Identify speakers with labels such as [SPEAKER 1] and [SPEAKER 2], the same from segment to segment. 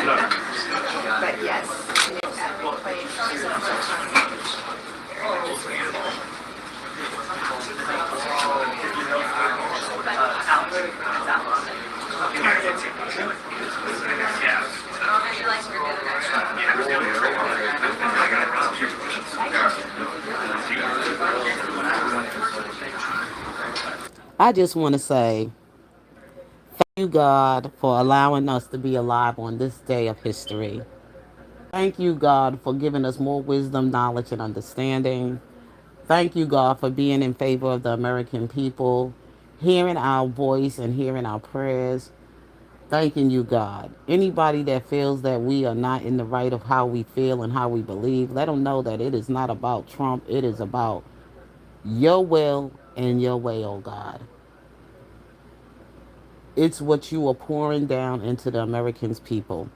[SPEAKER 1] But yes,
[SPEAKER 2] I just want to say thank you, God, for allowing us to be alive on this day of history. Thank you, God, for giving us more wisdom, knowledge, and understanding. Thank you, God, for being in favor of the American people, hearing our voice and hearing our prayers. Thanking you, God. Anybody that feels that we are not in the right of how we feel and how we believe, let them know that it is not about Trump. It is about your will and your way, oh God. It's what you are pouring down into the Americans' people.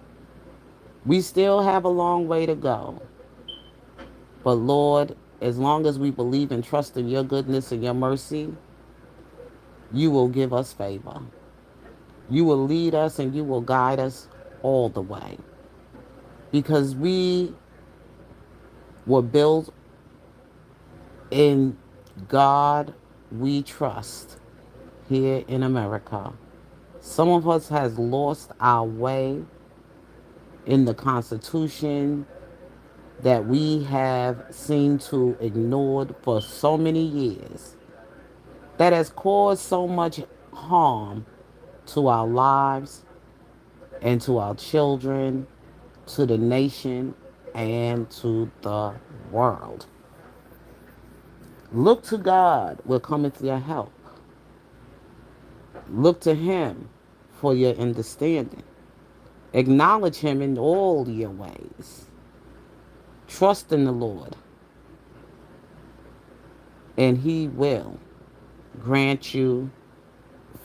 [SPEAKER 2] We still have a long way to go. But Lord, as long as we believe and trust in your goodness and your mercy, you will give us favor. You will lead us and you will guide us all the way. Because we were built in God we trust here in America. Some of us has lost our way in the Constitution that we have seemed to ignored for so many years that has caused so much harm to our lives and to our children, to the nation, and to the world. Look to God will cometh your help. Look to him for your understanding. Acknowledge him in all your ways. Trust in the Lord, and he will grant you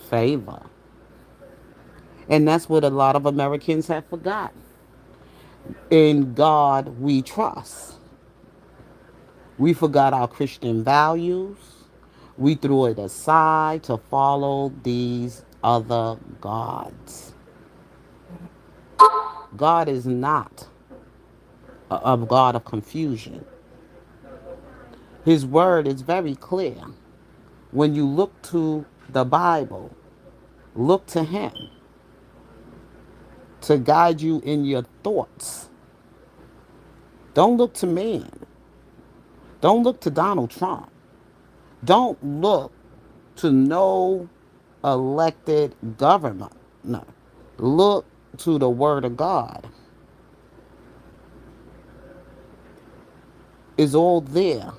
[SPEAKER 2] favor. And that's what a lot of Americans have forgotten. In God we trust. We forgot our Christian values. We threw it aside to follow these other gods. God is not a God of confusion. His word is very clear. When you look to the Bible, look to him to guide you in your thoughts. Don't look to man. Don't look to Donald Trump. Don't look to no elected government. No. Look to the word of God. Is all there.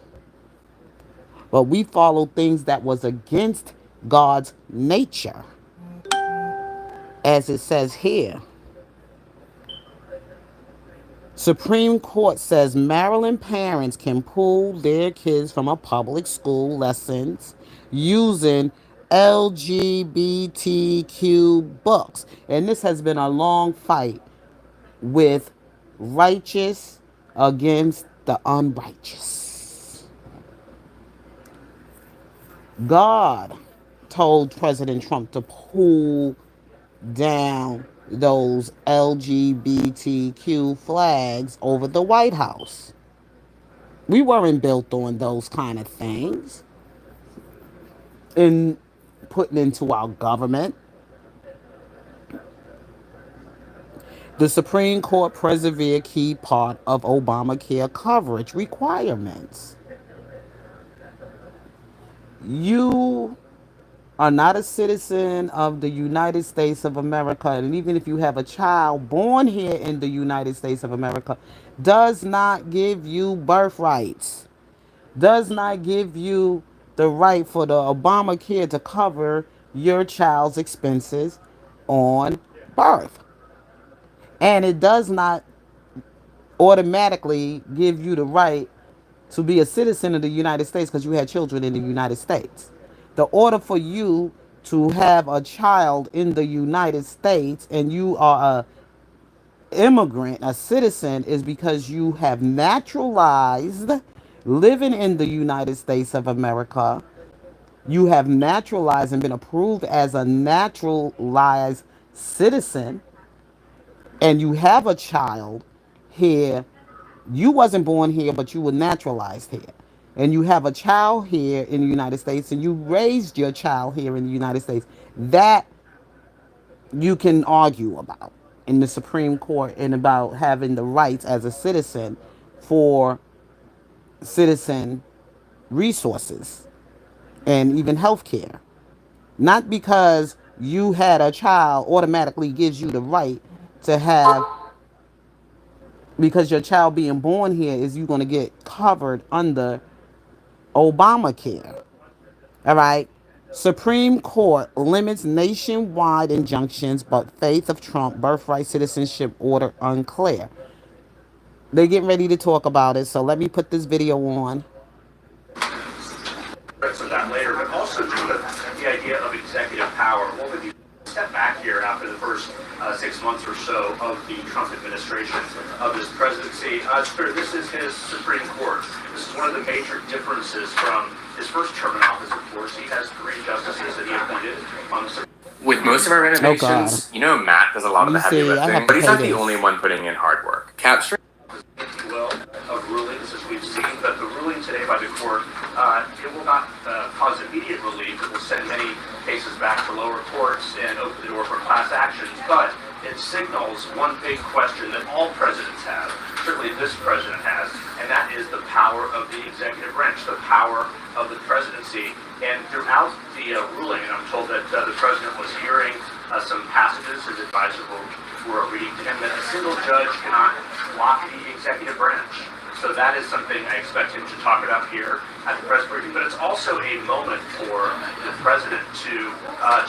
[SPEAKER 2] But we follow things that was against God's nature. As it says here, Supreme Court says Maryland parents can pull their kids from a public school lessons using LGBTQ books. And this has been a long fight with righteous against the unrighteous. God told President Trump to pull down those LGBTQ flags over the White House. We weren't built on those kind of things in putting into our government. The Supreme Court preserved key part of Obamacare coverage requirements. You are not a citizen of the United States of America, and even if you have a child born here in the United States of America, does not give you birthrights, does not give you the right for the Obamacare to cover your child's expenses on birth. And it does not automatically give you the right to be a citizen of the United States because you had children in the United States. The order for you to have a child in the United States and you are a immigrant, a citizen, is because you have naturalized living in the United States of America. You have naturalized and been approved as a naturalized citizen. and you have a child here, you wasn't born here, but you were naturalized here. And you have a child here in the United States, and you raised your child here in the United States. That you can argue about in the Supreme Court and about having the rights as a citizen for citizen resources and even health care. Not because you had a child automatically gives you the right to have, because your child being born here is you going to get covered under Obamacare. All right. Supreme Court limits nationwide injunctions, but faith of Trump birthright citizenship order unclear. They're getting ready to talk about it, so let me put this video on.
[SPEAKER 1] Of that later, but also just the idea of executive power. Well, if you step back here after the first 6 months or so of the Trump administration, of his presidency, it's clear this is his Supreme Court. This is one of the major differences from his first term in office, of course. He has 3 justices that he appointed on the
[SPEAKER 3] With most of our
[SPEAKER 2] Oh God.
[SPEAKER 3] renovations, Matt does a lot of
[SPEAKER 2] You
[SPEAKER 3] the heavy
[SPEAKER 2] see, I have
[SPEAKER 3] lifting,
[SPEAKER 2] to
[SPEAKER 3] but he's
[SPEAKER 2] pay
[SPEAKER 3] not the
[SPEAKER 2] this.
[SPEAKER 3] only one putting in hard work.
[SPEAKER 1] if you will, of rulings as we've seen. But the ruling today by the court, it will not cause immediate relief. It will send many cases back to lower courts and open the door for class actions. But it signals one big question that all presidents have, certainly this president has, and that is the power of the executive branch, the power of the presidency. And throughout the ruling, and I'm told that the president was hearing some passages, his advisors were reading to him, that a single judge cannot block the executive branch. So that is something I expect him to talk about here at the press briefing. But it's also a moment for the president to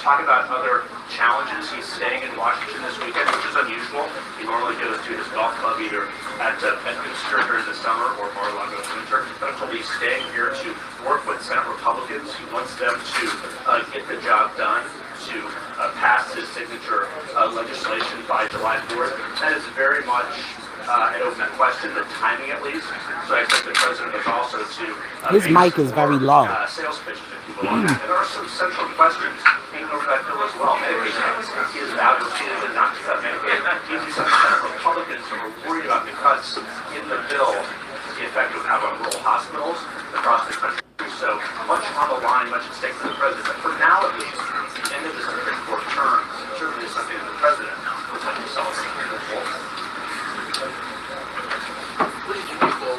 [SPEAKER 1] talk about other challenges. He's staying in Washington this weekend, which is unusual. He normally goes to his golf club either at Bedminster during the summer or Mar-a-Lago in winter. But I'm told he's staying here to work with Senate Republicans. He wants them to get the job done, to pass his signature legislation by July 4th. That is very much an open question, the timing at least. So I expect the president is also to
[SPEAKER 2] His
[SPEAKER 1] make
[SPEAKER 2] mic
[SPEAKER 1] some
[SPEAKER 2] is very
[SPEAKER 1] more
[SPEAKER 2] low.
[SPEAKER 1] sales pitches, if you will, on that. And there are some central questions hanging over that bill as well. Medicaid, he has vowed repeatedly not to cut Medicaid. Even some Senate Republicans are worried about the cuts in the bill, the effect it would have on rural hospitals across the country. So much on the line, much at stake for the president. But for now, at least, the end of the Supreme Court term certainly is something that the president would like to celebrate. What did you do, Bill?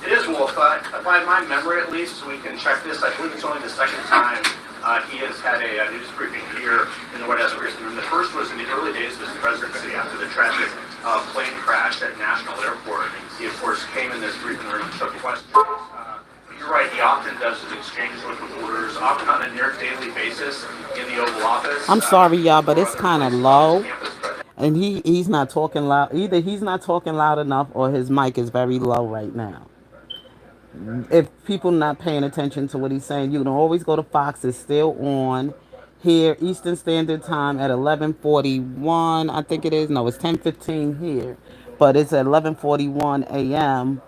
[SPEAKER 1] It is Wolf. By my memory, at least, so we can check this. I believe it's only the second time he has had a news briefing here in the White House recently. And the first was in the early days of his presidency after the tragic plane crash at National Airport. He, of course, came in this briefing room and took questions. You're right. He often does his exchange with reporters, often on a near daily basis in the Oval Office.
[SPEAKER 2] I'm sorry, y'all, but
[SPEAKER 1] Or
[SPEAKER 2] it's
[SPEAKER 1] other
[SPEAKER 2] kind of
[SPEAKER 1] places on
[SPEAKER 2] low.
[SPEAKER 1] campus. But
[SPEAKER 2] And he's not talking loud. Either he's not talking loud enough or his mic is very low right now. If people not paying attention to what he's saying, you can always go to Fox. It's still on here Eastern Standard Time at 11:41. I think it is. No, it's 10:15 here, but it's at 11:41 a.m.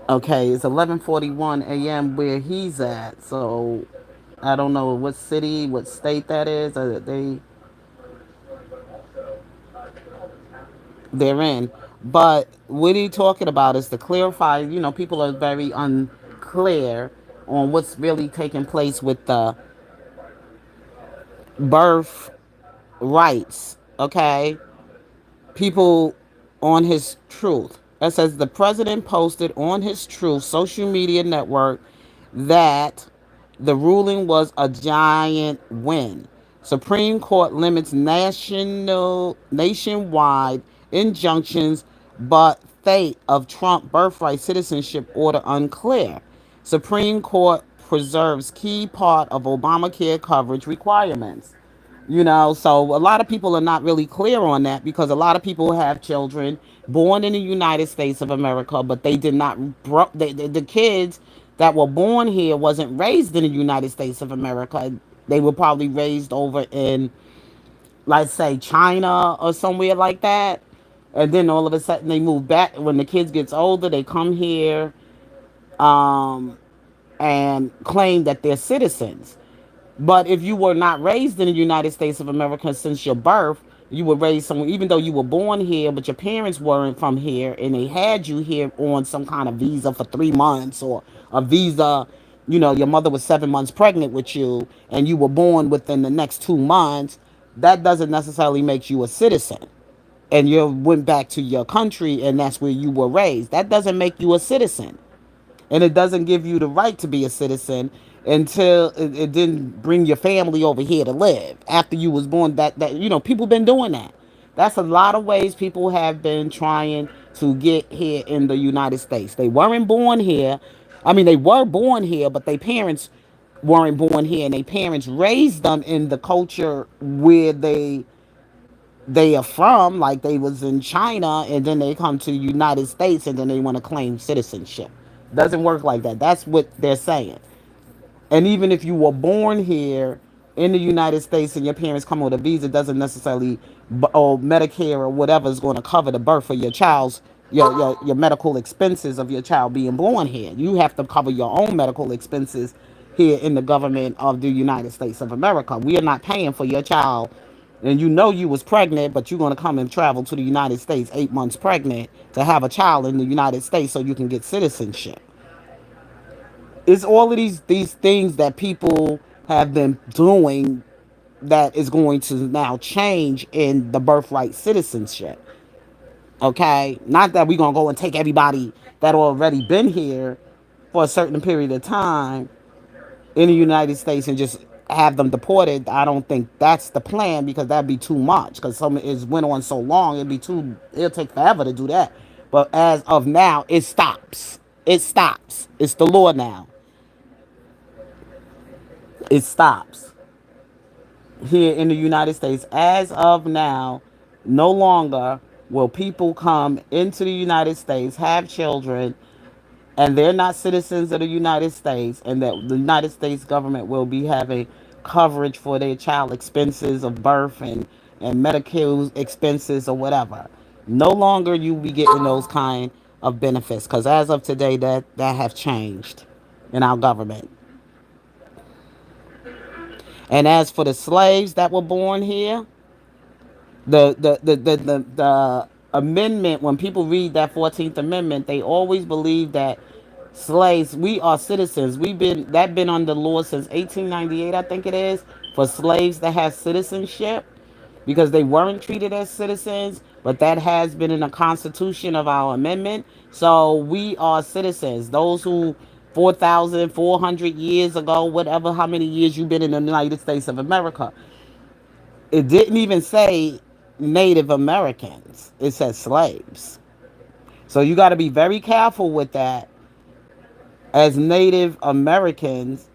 [SPEAKER 2] Okay, it's 11:41 a.m. where he's at. So I don't know what city, what state that is. They're in. But what he talking about is to clarify. People are very unclear on what's really taking place with the birth rights. Okay, people on his truth. It says the president posted on his truth social media network that the ruling was a giant win. Supreme Court limits nationwide injunctions, but fate of Trump birthright citizenship order unclear. Supreme Court preserves key part of Obamacare coverage requirements. So a lot of people are not really clear on that because a lot of people have children born in the United States of America, but they did not the kids that were born here wasn't raised in the United States of America. They were probably raised over in, let's say, China or somewhere like that. And then all of a sudden they move back. When the kids gets older, they come here, um, and claim that they're citizens. But if you were not raised in the United States of America since your birth, you were raised somewhere, even though you were born here, but your parents weren't from here and they had you here on some kind of visa for 3 months, or a visa, your mother was 7 months pregnant with you and you were born within the next 2 months, that doesn't necessarily make you a citizen. And you went back to your country and that's where you were raised. That doesn't make you a citizen, and it doesn't give you the right to be a citizen until it didn't bring your family over here to live after you was born. That people been doing that. That's a lot of ways people have been trying to get here in the United States. They weren't born here. I mean, they were born here, but their parents weren't born here, and their parents raised them in the culture where they are from, like they was in China, and then they come to the United States and then they want to claim citizenship. Doesn't work like that. That's what they're saying. And even if you were born here in the United States and your parents come with a visa, doesn't necessarily, or Medicare or whatever is going to cover the birth of your child's, your medical expenses of your child being born here. You have to cover your own medical expenses here in the government of the United States of America. We are not paying for your child, and you was pregnant, but you're going to come and travel to the United States 8 months pregnant to have a child in the United States so you can get citizenship. It's all of these things that people have been doing that is going to now change in the birthright citizenship. Okay, not that we're gonna go and take everybody that already been here for a certain period of time in the United States and just have them deported. I don't think that's the plan, because that'd be too much. Because some it's went on so long, it'll take forever to do that. But as of now, it stops. It stops. It's the law now. It stops here in the United States. As of now, no longer will people come into the United States, have children, and they're not citizens of the United States, and that the United States government will be having coverage for their child expenses of birth and Medicare expenses or whatever. No longer you be getting those kind of benefits, because as of today, that have changed in our government. And as for the slaves that were born here, the amendment, when people read that 14th Amendment, they always believe that slaves, we are citizens. Been under law since 1898, I think it is, for slaves that have citizenship, because they weren't treated as citizens, but that has been in the constitution of our amendment. So we are citizens. Those who 4,400 years ago, whatever, how many years you've been in the United States of America, it didn't even say Native Americans. It said slaves. So you got to be very careful with that, as Native Americans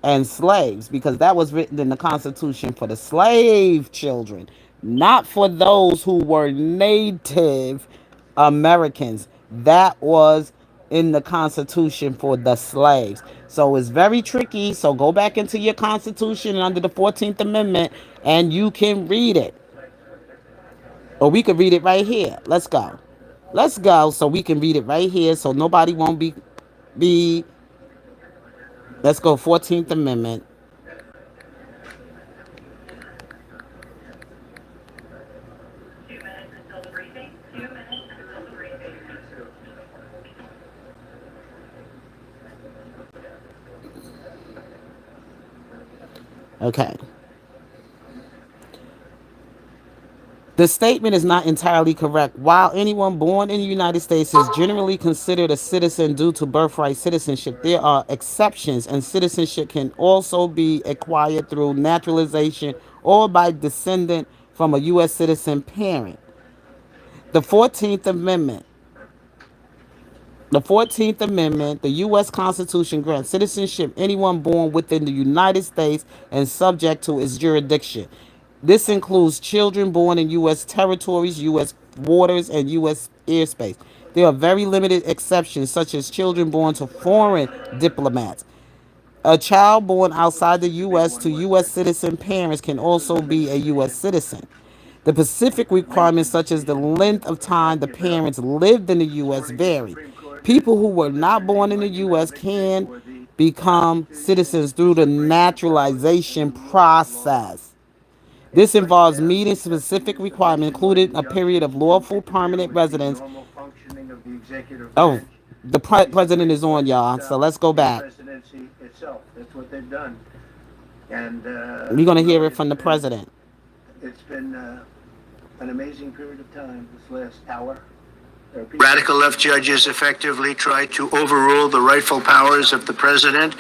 [SPEAKER 2] and slaves, because that was written in the Constitution for the slave children, not for those who were Native Americans. That was in the Constitution for the slaves. So it's very tricky. So go back into your Constitution under the 14th Amendment and you can read it. Or we could read it right here. Let's go. Let's go so we can read it right here so nobody won't be let's go 14th Amendment. Okay. The statement is not entirely correct. While anyone born in the United States is generally considered a citizen due to birthright citizenship, there are exceptions, and citizenship can also be acquired through naturalization or by descendant from a U.S. citizen parent. The 14th Amendment. The 14th Amendment, the U.S. Constitution grants citizenship anyone born within the United States and subject to its jurisdiction. This includes children born in U.S. territories, U.S. waters, and U.S. airspace. There are very limited exceptions, such as children born to foreign diplomats. A child born outside the U.S. to U.S. citizen parents can also be a U.S. citizen. The specific requirements, such as the length of time the parents lived in the U.S., vary. People who were not born in the U.S. can become citizens through the naturalization process. This involves meeting specific requirements, including a period of lawful permanent residence. Oh, the president is on, y'all. So let's go back.
[SPEAKER 4] Presidency itself. That's what they've done. And
[SPEAKER 2] We're going to hear it from the president.
[SPEAKER 4] it's been an amazing period of time this last hour. Radical left judges effectively tried to overrule the rightful powers of the president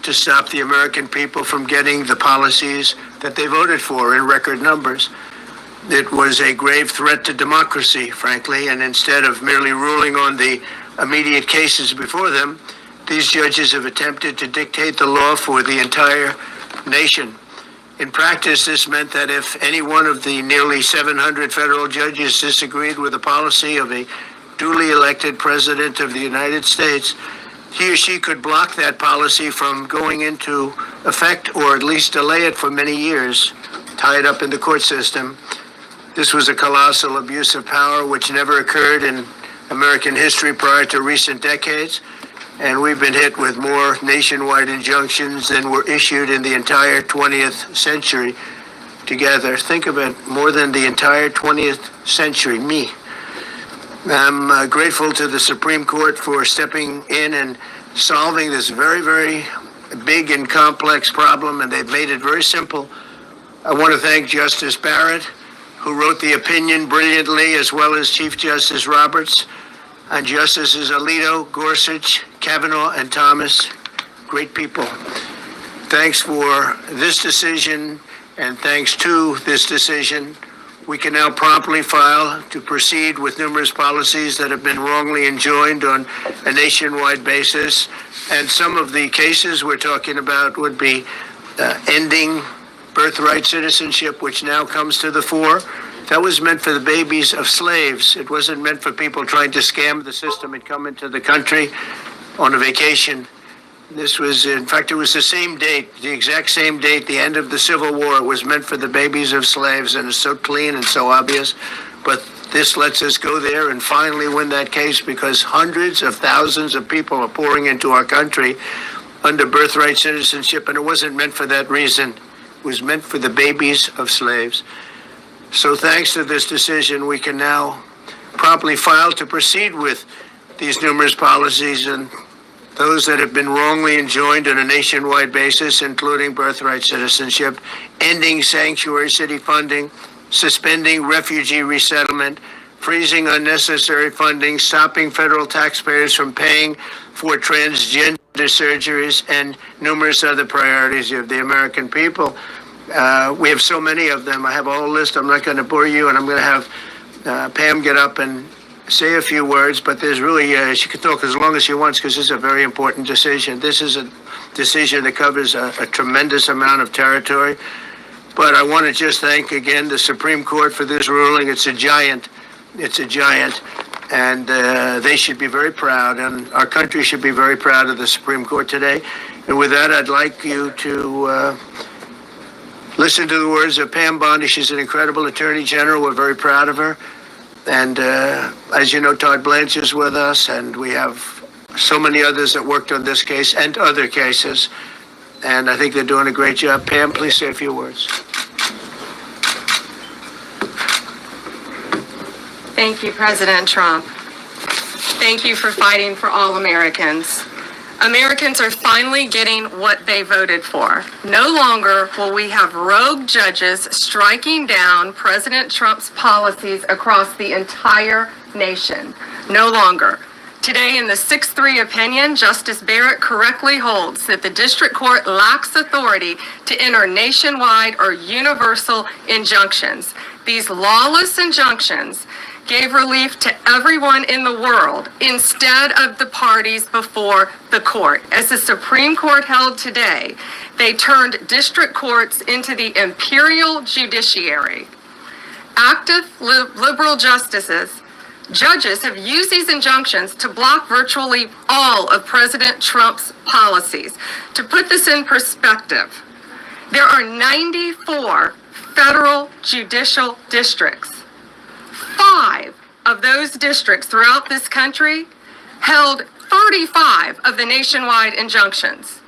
[SPEAKER 4] to stop the American people from getting the policies that they voted for in record numbers. It was a grave threat to democracy, frankly, and instead of merely ruling on the immediate cases before them, these judges have attempted to dictate the law for the entire nation. In practice, this meant that if any one of the nearly 700 federal judges disagreed with the policy of a duly elected president of the United States, he or she could block that policy from going into effect or at least delay it for many years, tied up in the court system. This was a colossal abuse of power which never occurred in American history prior to recent decades, and we've been hit with more nationwide injunctions than were issued in the entire 20th century together. Think of it, more than the entire 20th century, me. I'm grateful to the Supreme Court for stepping in and solving this very, very big and complex problem, and they've made it very simple. I want to thank Justice Barrett, who wrote the opinion brilliantly, as well as Chief Justice Roberts, and Justices Alito, Gorsuch, Kavanaugh, and Thomas. Great people. Thanks for this decision, and thanks to this decision, we can now promptly file to proceed with numerous policies that have been wrongly enjoined on a nationwide basis. And some of the cases we're talking about would be ending birthright citizenship, which now comes to the fore. That was meant for the babies of slaves. It wasn't meant for people trying to scam the system and come into the country on a vacation. This was, in fact, it was the same date, the exact same date, the end of the Civil War. It was meant for the babies of slaves, and it's so clean and so obvious. But this lets us go there and finally win that case, because hundreds of thousands of people are pouring into our country under birthright citizenship, and it wasn't meant for that reason. It was meant for the babies of slaves. So thanks to this decision, we can now promptly file to proceed with these numerous policies, and those that have been wrongly enjoined on a nationwide basis, including birthright citizenship, ending sanctuary city funding, suspending refugee resettlement, freezing unnecessary funding, stopping federal taxpayers from paying for transgender surgeries, and numerous other priorities of the American people. We have so many of them. I have a whole list. I'm not going to bore you, and I'm going to have Pam get up and say a few words, but there's really, she can talk as long as she wants, because this is a very important decision. This is a decision that covers a tremendous amount of territory. But I want to just thank again the Supreme Court for this ruling. It's a giant. It's a giant. And they should be very proud, and our country should be very proud of the Supreme Court today. And with that, I'd like you to listen to the words of Pam Bondi. She's an incredible Attorney General. We're very proud of her. And as you know, Todd Blanche is with us, and we have so many others that worked on this case and other cases. And I think they're doing a great job. Pam, please say a few words.
[SPEAKER 5] Thank you, President Trump. Thank you for fighting for all Americans. Americans are finally getting what they voted for. No longer will we have rogue judges striking down President Trump's policies across the entire nation. No longer. Today, in the 6-3 opinion, Justice Barrett correctly holds that the district court lacks authority to enter nationwide or universal injunctions. These lawless injunctions gave relief to everyone in the world instead of the parties before the court. As the Supreme Court held today, they turned district courts into the imperial judiciary. Active liberal judges have used these injunctions to block virtually all of President Trump's policies. To put this in perspective, there are 94 federal judicial districts. 5 of those districts throughout this country held 35 of the nationwide injunctions.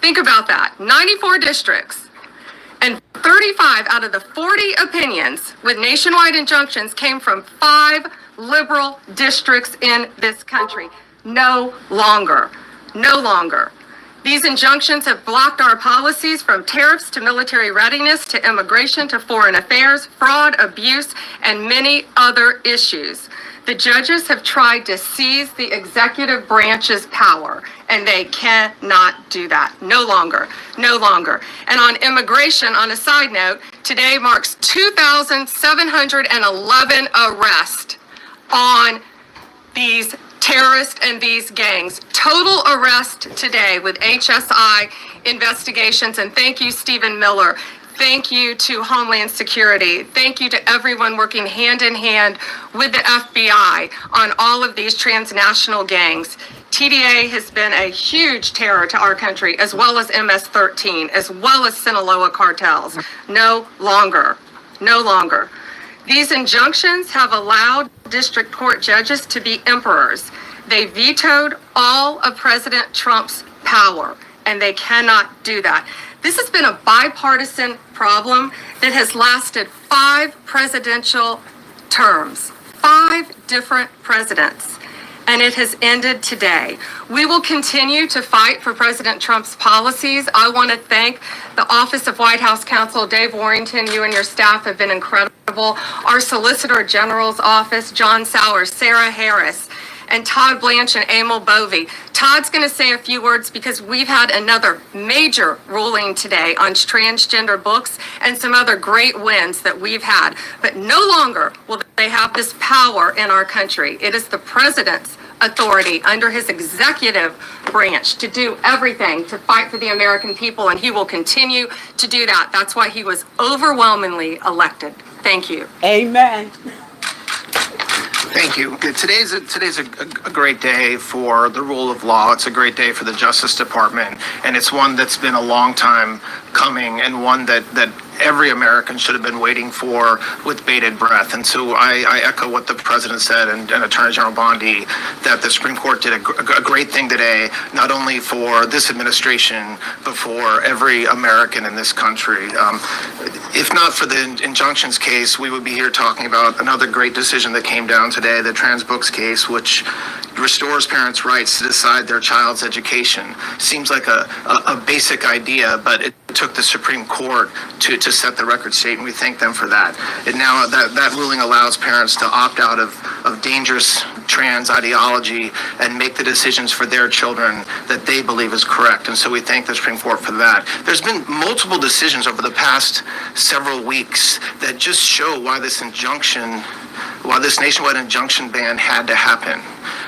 [SPEAKER 5] Think about that, 94 districts. And 35 out of the 40 opinions with nationwide injunctions came from 5 liberal districts in this country. No longer. These injunctions have blocked our policies from tariffs to military readiness to immigration to foreign affairs, fraud, abuse, and many other issues. The judges have tried to seize the executive branch's power, and they cannot do that. No longer. And on immigration, on a side note, today marks 2,711 arrests on these terrorists and these gangs. Total arrest today with HSI investigations. And thank you, Stephen Miller. Thank you to Homeland Security. Thank you to everyone working hand in hand with the FBI on all of these transnational gangs. TDA has been a huge terror to our country, as well as MS-13, as well as Sinaloa cartels. No longer. These injunctions have allowed district court judges to be emperors. They vetoed all of President Trump's power, and they cannot do that. This has been a bipartisan problem that has lasted 5 presidential terms, 5 different presidents, and it has ended today. We will continue to fight for President Trump's policies. I want to thank the Office of White House Counsel, Dave Warrington. You and your staff have been incredible. Our Solicitor General's office, John Sowers, Sarah Harris, and Todd Blanche and Emil Bovey. Todd's going to say a few words because we've had another major ruling today on transgender books and some other great wins that we've had. But no longer will they have this power in our country. It is the president's authority under his executive branch to do everything to fight for the American people, and he will continue to do that. That's why he was overwhelmingly elected. Thank you.
[SPEAKER 2] Amen.
[SPEAKER 6] Thank you. Today's a great day for the rule of law. It's a great day for the Justice Department, and it's one that's been a long time coming, and one that every American should have been waiting for with bated breath. And so I echo what the president said and Attorney General Bondi, that the Supreme Court did a great thing today, not only for this administration, but for every American in this country. If not for the injunctions case, we would be here talking about another great decision that came down today, the trans books case, which restores parents' rights to decide their child's education. Seems like a basic idea, but it took the Supreme Court to set the record straight, and we thank them for that. And now that ruling allows parents to opt out of dangerous trans ideology and make the decisions for their children that they believe is correct. And so we thank the Supreme Court for that. There's been multiple decisions over the past several weeks that just show why this nationwide injunction ban had to happen.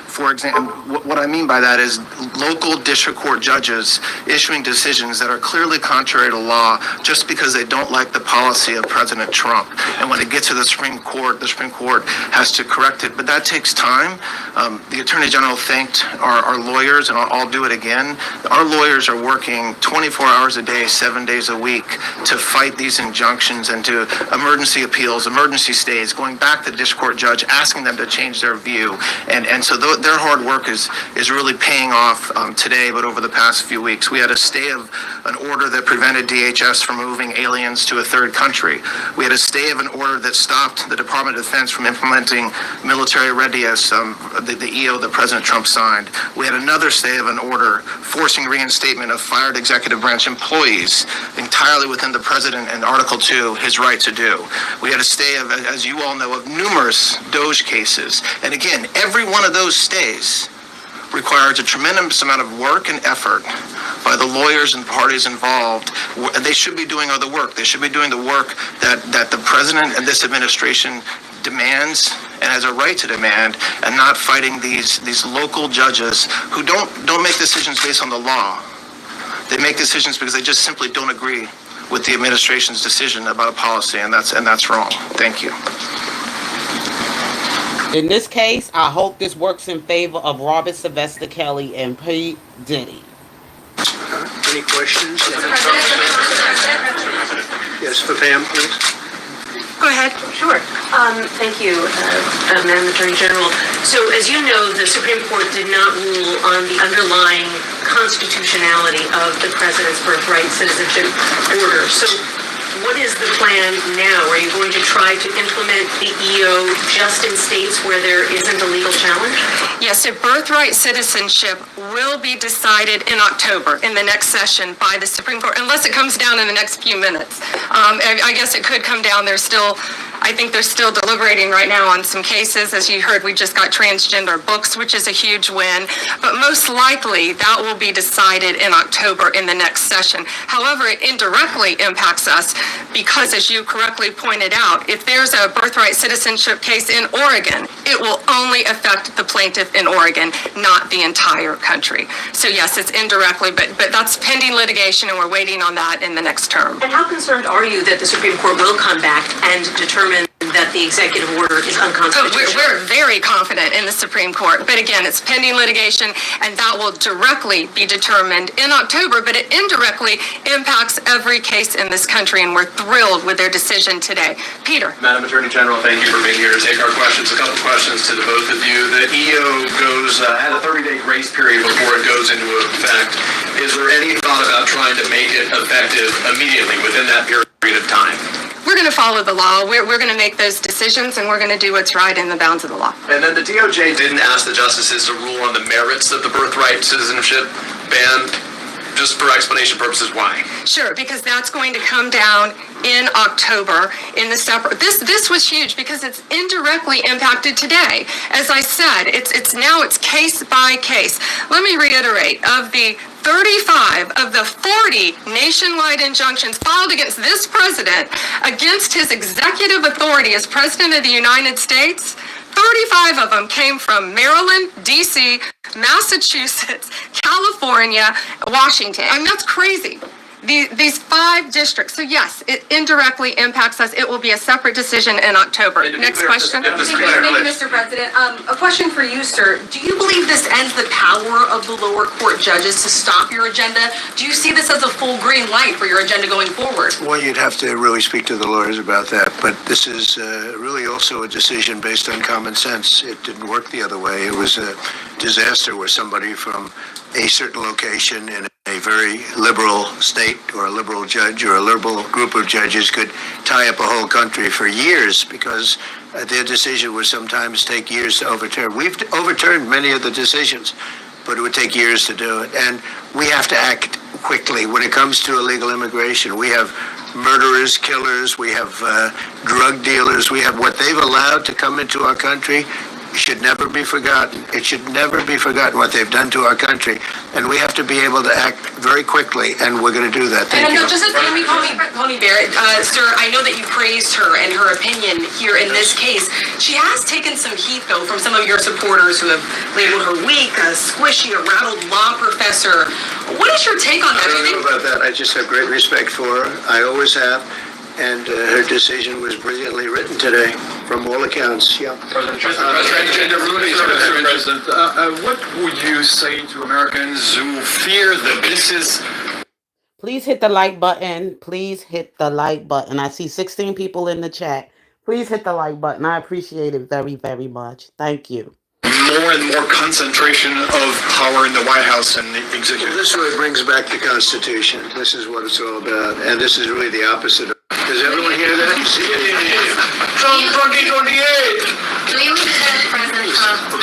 [SPEAKER 6] For example, what I mean by that is local district court judges issuing decisions that are clearly contrary to law just because they don't like the policy of President Trump. And when it gets to the Supreme Court has to correct it. But that takes time. The Attorney General thanked our lawyers, and I'll do it again. Our lawyers are working 24 hours a day, 7 days a week to fight these injunctions and to emergency appeals, emergency stays, going back to the district court judge, asking them to change their view. And so their hard work is really paying off today, but over the past few weeks. We had a stay of an order that prevented DHS from moving aliens to a third country. We had a stay of an order that stopped the Department of Defense from implementing military readiness, the EO that President Trump signed. We had another stay of an order forcing reinstatement of fired executive branch employees entirely within the president and Article 2, his right to do. We had a stay of, as you all know, of numerous DOJ cases. And again, every one of those stays requires a tremendous amount of work and effort by the lawyers and parties involved. They should be doing other work. They should be doing the work that the president and this administration demands and has a right to demand, and not fighting these local judges who don't make decisions based on the law. They make decisions because they just simply don't agree with the administration's decision about a policy, and that's wrong. Thank you.
[SPEAKER 2] In this case, I hope this works in favor of Robert Sylvester Kelly and P. Diddy.
[SPEAKER 4] Any questions? Yes, for Pam, please.
[SPEAKER 5] Go ahead.
[SPEAKER 7] Sure. Thank you, Madam Attorney General. So, as you know, the Supreme Court did not rule on the underlying constitutionality of the President's Birthright citizenship order. So, what is the plan now? Are you going to try to implement the EO just in states where there isn't a legal challenge?
[SPEAKER 5] Yes, so birthright citizenship will be decided in October in the next session by the Supreme Court, unless it comes down in the next few minutes. I guess it could come down. I think they're still deliberating right now on some cases. As you heard, we just got transgender books, which is a huge win. But most likely, that will be decided in October in the next session. However, it indirectly impacts us because, as you correctly pointed out, if there's a birthright citizenship case in Oregon, it will only affect the plaintiff in Oregon, not the entire country. So yes, it's indirectly, but that's pending litigation, and we're waiting on that in the next term.
[SPEAKER 7] And how concerned are you that the Supreme Court will come back and determine that the executive order is unconstitutional?
[SPEAKER 5] We're very confident in the Supreme Court, but again, it's pending litigation, and that will directly be determined in October, but it indirectly impacts every case in this country, and we're thrilled with their decision today. Peter.
[SPEAKER 8] Madam Attorney General, thank you for being here to take our questions. A couple questions to the both of you. The EO had a 30-day grace period before it goes into effect. Is there any thought about trying to make it effective immediately within that period of time?
[SPEAKER 5] We're going to follow the law. We're going to make those decisions, and we're going to do what's right in the bounds of the law.
[SPEAKER 8] And then the DOJ didn't ask the justices to rule on the merits of the birthright citizenship ban. Just for explanation purposes, why?
[SPEAKER 5] Sure, because that's going to come down in October in the separate. This was huge because it's indirectly impacted today. As I said, it's case by case. Let me reiterate, of the 35 of the 40 nationwide injunctions filed against this president, against his executive authority as President of the United States, 35 of them came from Maryland, D.C., Massachusetts, California, Washington. I mean, that's crazy. These 5 districts. So yes, it indirectly impacts us. It will be a separate decision in October. Next question.
[SPEAKER 9] Thank you, Mr. President. A question for you, sir. Do you believe this ends the power of the lower court judges to stop your agenda? Do you see this as a full green light for your agenda going forward?
[SPEAKER 4] Well, you'd have to really speak to the lawyers about that, but this is really also a decision based on common sense. It didn't work the other way. It was a disaster where somebody from a certain location in a very liberal state or a liberal judge or a liberal group of judges could tie up a whole country for years because their decision would sometimes take years to overturn. We've overturned many of the decisions, but it would take years to do it. And we have to act quickly when it comes to illegal immigration. We have murderers, killers, we have drug dealers, we have what they've allowed to come into our country. Should never be forgotten. It should never be forgotten what they've done to our country. And we have to be able to act very quickly, and we're going to do that. Thank you.
[SPEAKER 9] Just as Tony Barrett, sir, I know that you praised her and her opinion here in this case. She has taken some heat, though, from some of your supporters who have labeled her weak, a squishy, a rattled law professor. What is your take on that?
[SPEAKER 4] I don't know about that. I just have great respect for her. I always have. And her decision was brilliantly written today, from all accounts. Yeah.
[SPEAKER 10] President, what would you say to Americans who fear that this is...
[SPEAKER 2] Please hit the like button. Please hit the like button. I see 16 people in the chat. Please hit the like button. I appreciate it very, very much. Thank you.
[SPEAKER 10] More and more concentration of power in the White House and the executive.
[SPEAKER 4] Well, this really brings back the Constitution. This is what it's all about. And this is really the opposite of... Does everyone hear that?
[SPEAKER 10] Trump 2028!
[SPEAKER 11] Do you accept President Trump?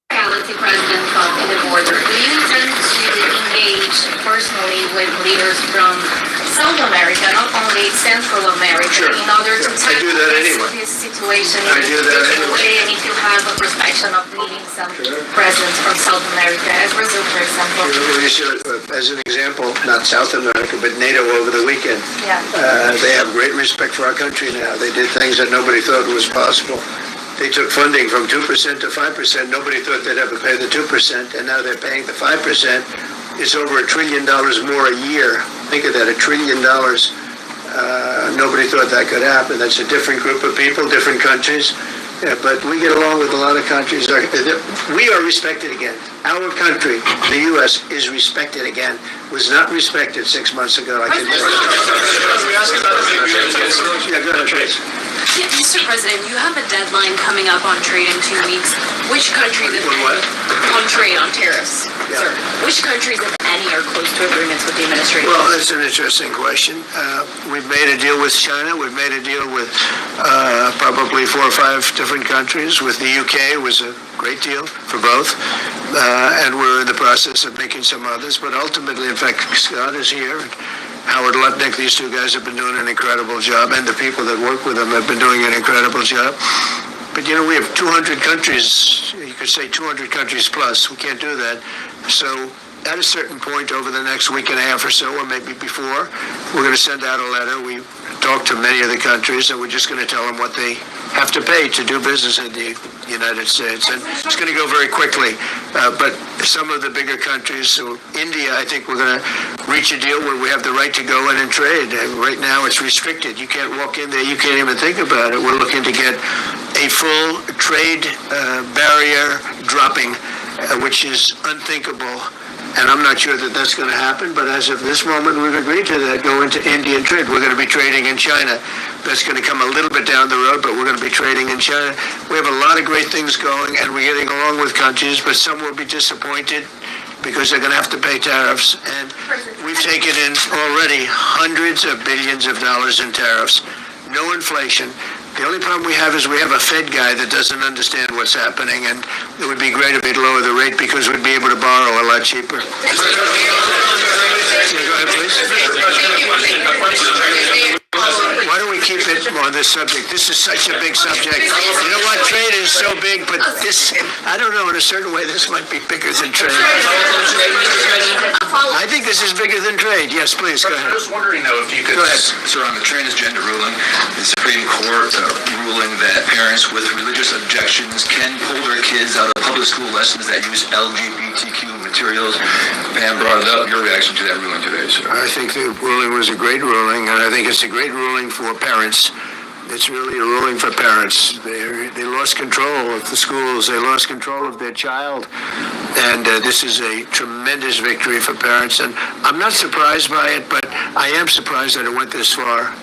[SPEAKER 11] Reality President Trump in the border. Do you intend to engage personally with leaders from South America, not only investigate Central America
[SPEAKER 4] Sure.
[SPEAKER 11] in order to
[SPEAKER 4] I do that anyway.
[SPEAKER 11] this situation
[SPEAKER 4] I
[SPEAKER 11] in
[SPEAKER 4] do
[SPEAKER 11] a
[SPEAKER 4] that
[SPEAKER 11] different
[SPEAKER 4] anyway.
[SPEAKER 11] way, and if you have a perspective of leading some presidents from South America, as Brazil, for example.
[SPEAKER 4] Well, you should, as an example, not South America, but NATO over the weekend.
[SPEAKER 11] Yeah.
[SPEAKER 4] They have great respect for our country now. They did things that nobody thought was possible. They took funding from 2% to 5%. Nobody thought they'd ever pay the 2%, and now they're paying the 5%. It's over $1 trillion more a year. Think of that, $1 trillion. Nobody thought that could happen. That's a different group of people, different countries. Yeah, but we get along with a lot of countries. We are respected again. Our country, the U.S., is respected again. Was not respected 6 months ago. I can tell you. Yeah, go ahead, please.
[SPEAKER 9] Mr. President, you have a deadline coming up on trade in 2 weeks. Which countries, if any,
[SPEAKER 4] what?
[SPEAKER 9] on trade, on tariffs,
[SPEAKER 4] Yeah.
[SPEAKER 9] sir, which countries, if any, are close to agreements with the administration?
[SPEAKER 4] Well, that's an interesting question. We've made a deal with China. We've made a deal with probably 4 or 5 different countries. With the UK, it was a great deal for both. And we're in the process of making some others. But ultimately, in fact, Scott is here. Howard Lutnick, these 2 guys have been doing an incredible job, and the people that work with them have been doing an incredible job. But, you know, we have 200 countries, you could say 200 countries plus. We can't do that. So at a certain point over the next week and a half or so, or maybe before, we're going to send out a letter. We talked to many of the countries, and we're just going to tell them what they have to pay to do business in the United States. And it's going to go very quickly. But some of the bigger countries, so India, I think we're going to reach a deal where we have the right to go in and trade. And right now it's restricted. You can't walk in there. You can't even think about it. We're looking to get a full trade barrier dropping, which is unthinkable. And I'm not sure that that's going to happen, but as of this moment, we've agreed to that, go into Indian trade. We're going to be trading in China. That's going to come a little bit down the road, but we're going to be trading in China. We have a lot of great things going, and we're getting along with countries, but some will be disappointed because they're going to have to pay tariffs. And we've taken in already hundreds of billions of dollars in tariffs. No inflation. The only problem we have is we have a Fed guy that doesn't understand what's happening, and it would be great if he'd lower the rate because we'd be able to borrow a lot cheaper. Yeah, go ahead, please. Why don't we keep it on this subject? This is such a big subject. You know what? Trade is so big, but this, I don't know, in a certain way, this might be bigger than trade. I think this is bigger than trade. Yes, please, go ahead.
[SPEAKER 8] I was wondering, though, if you could...
[SPEAKER 4] Go ahead.
[SPEAKER 8] Sir, on the transgender ruling, the Supreme Court ruling that parents with religious objections can pull their kids out of public school lessons that use LGBTQ materials. Pam brought it up. Your reaction to that ruling today, sir?
[SPEAKER 4] I think the ruling was a great ruling, and I think it's a great ruling for parents. It's really a ruling for parents. They lost control of the schools. They lost control of their child. And this is a tremendous victory for parents. And I'm not surprised by it, but I am surprised that it went this far.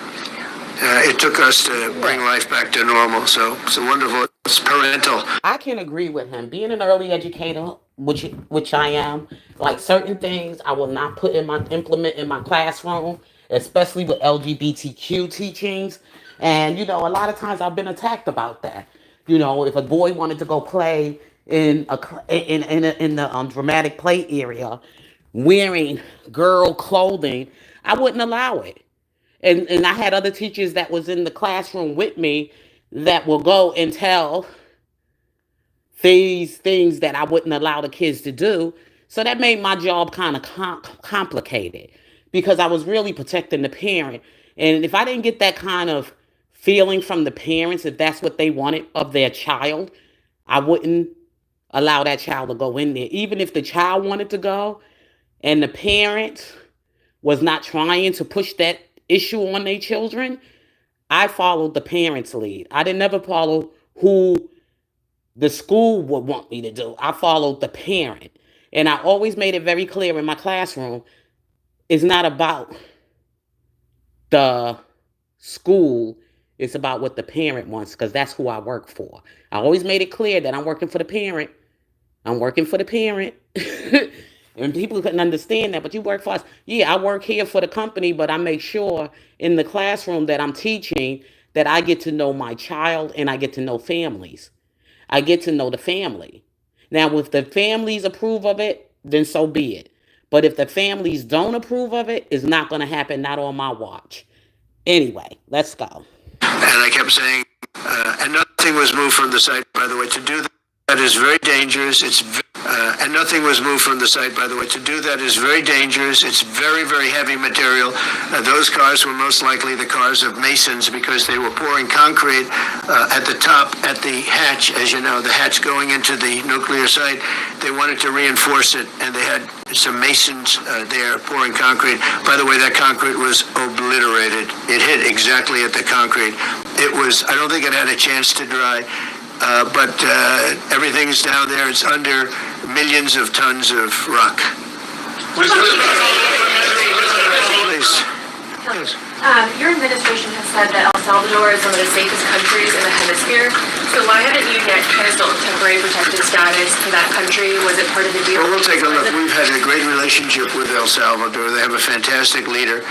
[SPEAKER 4] It took us to bring life back to normal. So it's wonderful. It's parental.
[SPEAKER 2] I can agree with him. Being an early educator, which I am, like certain things I will not implement in my classroom, especially with LGBTQ teachings. And, you know, a lot of times I've been attacked about that. You know, if a boy wanted to go play in the dramatic play area wearing girl clothing, I wouldn't allow it. And I had other teachers that was in the classroom with me that will go and tell these things that I wouldn't allow the kids to do. So that made my job kind of complicated because I was really protecting the parent. And if I didn't get that kind of feeling from the parents, if that's what they wanted of their child, I wouldn't allow that child to go in there. Even if the child wanted to go and the parent was not trying to push that issue on their children, I followed the parents' lead. I didn't never follow who the school would want me to do. I followed the parent. And I always made it very clear in my classroom, it's not about the school, it's about what the parent wants, because that's who I work for. I always made it clear that I'm working for the parent. I'm working for the parent. And people couldn't understand that, but you work for us. Yeah, I work here for the company, but I make sure in the classroom that I'm teaching that I get to know my child and I get to know families. I get to know the family. Now, if the families approve of it, then so be it. But if the families don't approve of it, it's not going to happen, not on my watch. Anyway, let's go.
[SPEAKER 4] And I kept saying, and nothing was moved from the site, by the way. To do that is very dangerous. And nothing was moved from the site, by the way. To do that is very dangerous. It's very, very heavy material. Those cars were most likely the cars of masons because they were pouring concrete at the top, at the hatch, as you know, the hatch going into the nuclear site. They wanted to reinforce it, and they had some masons there pouring concrete. By the way, that concrete was obliterated. It hit exactly at the concrete. It was, I don't think it had a chance to dry. But everything's down there. It's under millions of tons of rock. Please.
[SPEAKER 11] Your administration has said that El Salvador is one of the safest countries in the hemisphere. So why haven't you yet canceled temporary protected status for that country? Was it part of the deal?
[SPEAKER 4] Well, we'll take a look. We've had a great relationship with El Salvador. They have a fantastic leader.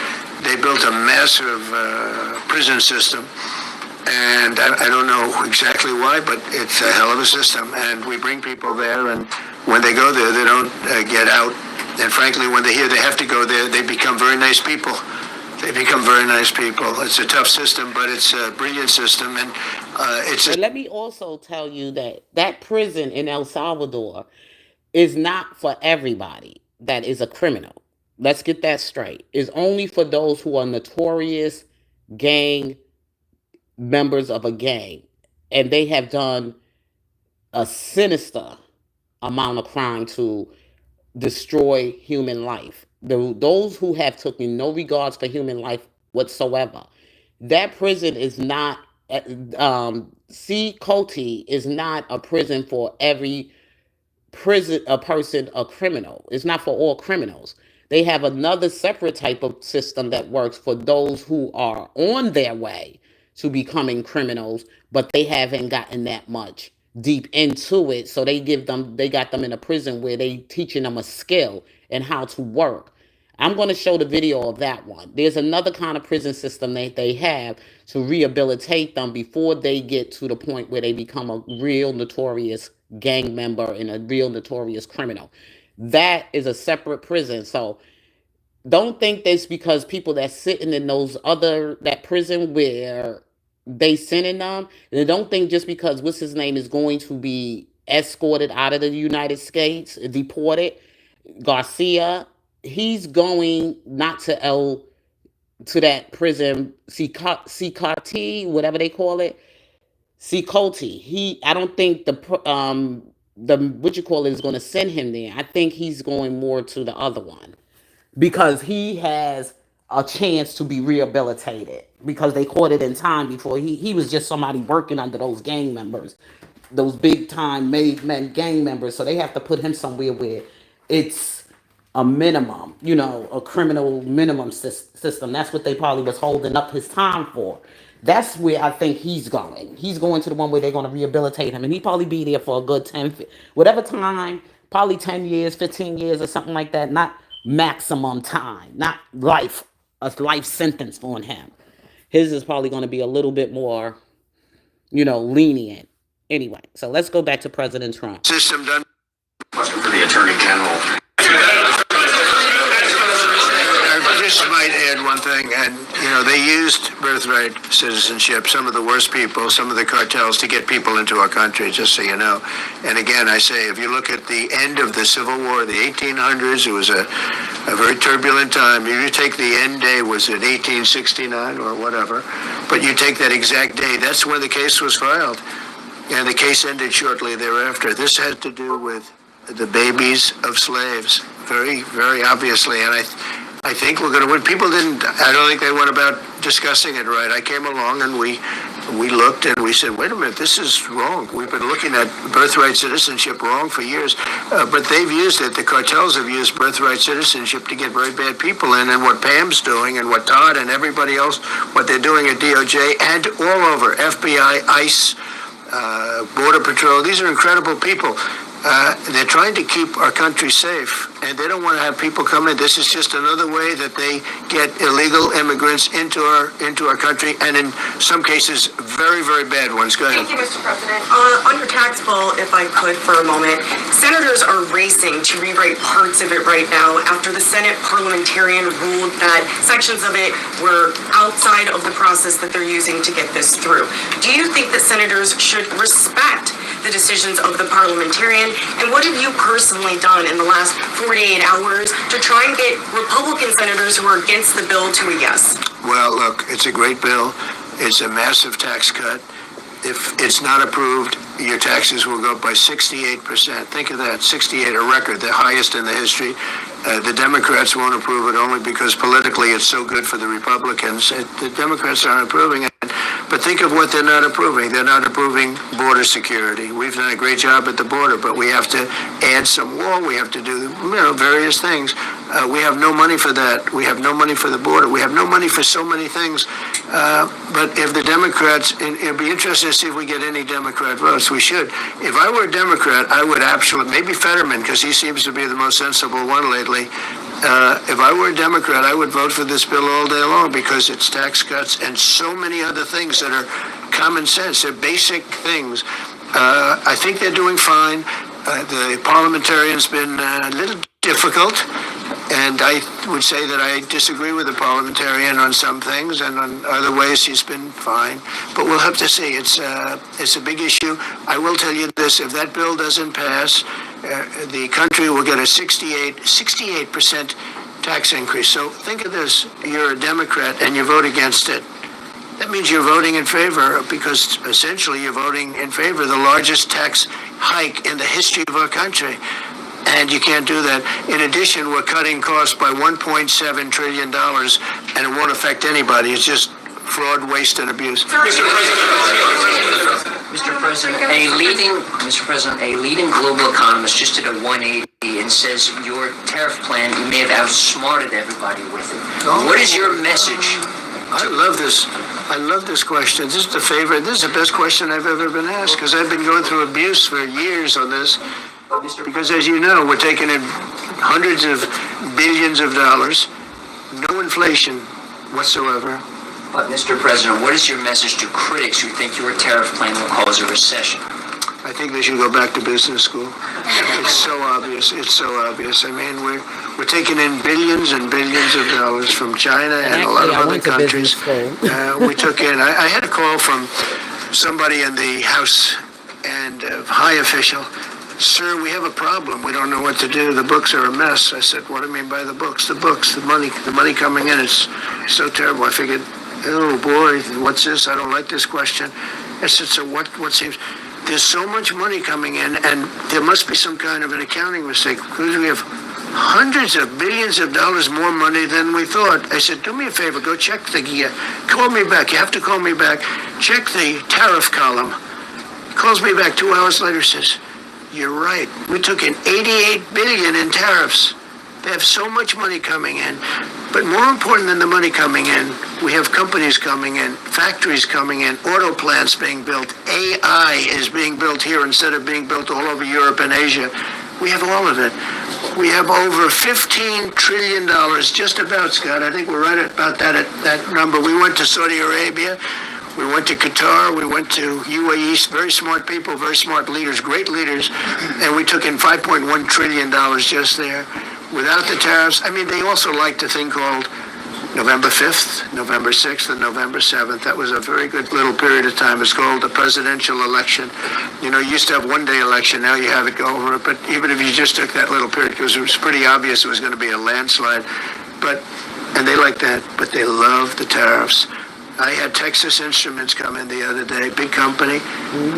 [SPEAKER 4] They built a massive prison system. And I don't know exactly why, but it's a hell of a system. And we bring people there, and when they go there, they don't get out. And frankly, when they hear they have to go there, they become very nice people. They become very nice people. It's a tough system, but it's a brilliant system. And it's
[SPEAKER 2] And let me also tell you that that prison in El Salvador is not for everybody that is a criminal. Let's get that straight. It's only for those who are notorious gang members of a gang, and they have done a sinister amount of crime to destroy human life. Those who have taken no regards for human life whatsoever. That prison is not, Coti is not a prison for every person, a criminal. It's not for all criminals. They have another separate type of system that works for those who are on their way to becoming criminals, but they haven't gotten that much deep into it. So they got them in a prison where they teaching them a skill and how to work. I'm going to show the video of that one. There's another kind of prison system that they have to rehabilitate them before they get to the point where they become a real notorious gang member and a real notorious criminal. That is a separate prison. So don't think that's because people that's sitting in that prison where they sending them. And don't think just because what's his name is going to be escorted out of the United States, deported, Garcia, he's going not to that prison, CCT, whatever they call it, Coti. I don't think the what you call it is going to send him there. I think he's going more to the other one, because he has a chance to be rehabilitated, because they caught it in time before he was just somebody working under those gang members, those big time made men gang members. So they have to put him somewhere where it's a minimum, a criminal minimum system. That's what they probably was holding up his time for. That's where I think he's going. He's going to the one where they're going to rehabilitate him, and he probably be there for a good 10, whatever time, probably 10 years, 15 years or something like that. Not maximum time, not life, a life sentence on him. His is probably going to be a little bit more, lenient. Anyway, so let's go back to President Trump.
[SPEAKER 4] system done.
[SPEAKER 3] Question for the Attorney General.
[SPEAKER 4] I just might add one thing, and they used birthright citizenship, some of the worst people, some of the cartels, to get people into our country, just so you know. And again, I say, if you look at the end of the Civil War, the 1800s, it was a very turbulent time. If you take the end day, was it 1869 or whatever, but you take that exact day, that's when the case was filed. And the case ended shortly thereafter. This had to do with the babies of slaves, very, very obviously. And I think we're going to win. People I don't think they went about discussing it right. I came along and we looked and we said, wait a minute, this is wrong. We've been looking at birthright citizenship wrong for years, but they've used it. The cartels have used birthright citizenship to get very bad people in, and what Pam's doing and what Todd and everybody else, what they're doing at DOJ and all over, FBI, ICE, Border Patrol, these are incredible people. They're trying to keep our country safe, and they don't want to have people come in. This is just another way that they get illegal immigrants into our country, and in some cases, very, very bad ones. Go ahead.
[SPEAKER 9] Thank you, Mr. President. On your tax bill, if I could for a moment, senators are racing to rewrite parts of it right now after the Senate parliamentarian ruled that sections of it were outside of the process that they're using to get this through. Do you think that senators should respect the decisions of the parliamentarian? And what have you personally done in the last 48 hours to try and get Republican senators who are against the bill to a yes?
[SPEAKER 4] Well, look, it's a great bill. It's a massive tax cut. If it's not approved, your taxes will go up by 68%. Think of that, 68, a record, the highest in the history. The Democrats won't approve it only because politically it's so good for the Republicans. The Democrats aren't approving it. But think of what they're not approving. They're not approving border security. We've done a great job at the border, but we have to add some wall. We have to do, various things. We have no money for that. We have no money for the border. We have no money for so many things. But if the Democrats, it'd be interesting to see if we get any Democrat votes. We should. If I were a Democrat, I would absolutely, maybe Fetterman, because he seems to be the most sensible one lately. If I were a Democrat, I would vote for this bill all day long because it's tax cuts and so many other things that are common sense. They're basic things. I think they're doing fine. The parliamentarian's been a little difficult, and I would say that I disagree with the parliamentarian on some things, and on other ways he's been fine. But we'll have to see. It's a big issue. I will tell you this: if that bill doesn't pass, the country will get a 68% tax increase. So think of this: you're a Democrat and you vote against it. That means you're voting in favor, because essentially you're voting in favor of the largest tax hike in the history of our country. And you can't do that. In addition, we're cutting costs by $1.7 trillion, and it won't affect anybody. It's just fraud, waste, and abuse.
[SPEAKER 12] Mr. President, a leading global economist just did a 180 and says your tariff plan, you may have outsmarted everybody with it. What is your message?
[SPEAKER 4] I love this question. This is the favorite. This is the best question I've ever been asked, because I've been going through abuse for years on this. Because as you know, we're taking in hundreds of billions of dollars, no inflation whatsoever.
[SPEAKER 12] But Mr. President, what is your message to critics who think your tariff plan will cause a recession?
[SPEAKER 4] I think they should go back to business school. It's so obvious. It's so obvious. I mean, we're taking in billions and billions of dollars from China and a lot of other countries. We took in. I had a call from somebody in the House and a high official. Sir, we have a problem. We don't know what to do. The books are a mess. I said, what do you mean by the books? The books, the money coming in. It's so terrible. I figured, oh boy, what's this? I don't like this question. I said, so what seems? There's so much money coming in, and there must be some kind of an accounting mistake, because we have hundreds of billions of dollars more money than we thought. I said, do me a favor, go check call me back. You have to call me back. Check the tariff column. Calls me back 2 hours later, says, you're right. We took in $88 billion in tariffs. They have so much money coming in. But more important than the money coming in, we have companies coming in, factories coming in, auto plants being built. AI is being built here instead of being built all over Europe and Asia. We have all of it. We have over $15 trillion, just about, Scott. I think we're right about that number. We went to Saudi Arabia. We went to Qatar, we went to UAE, very smart people, very smart leaders, great leaders, and we took in $5.1 trillion just there. Without the tariffs, I mean, they also liked a thing called November 5th, November 6th, and November 7th. That was a very good little period of time. It's called the presidential election. You know, you used to have one-day election, now you have it go over it, but even if you just took that little period, because it was pretty obvious it was going to be a landslide, and they like that, but they love the tariffs. I had Texas Instruments come in the other day, big company,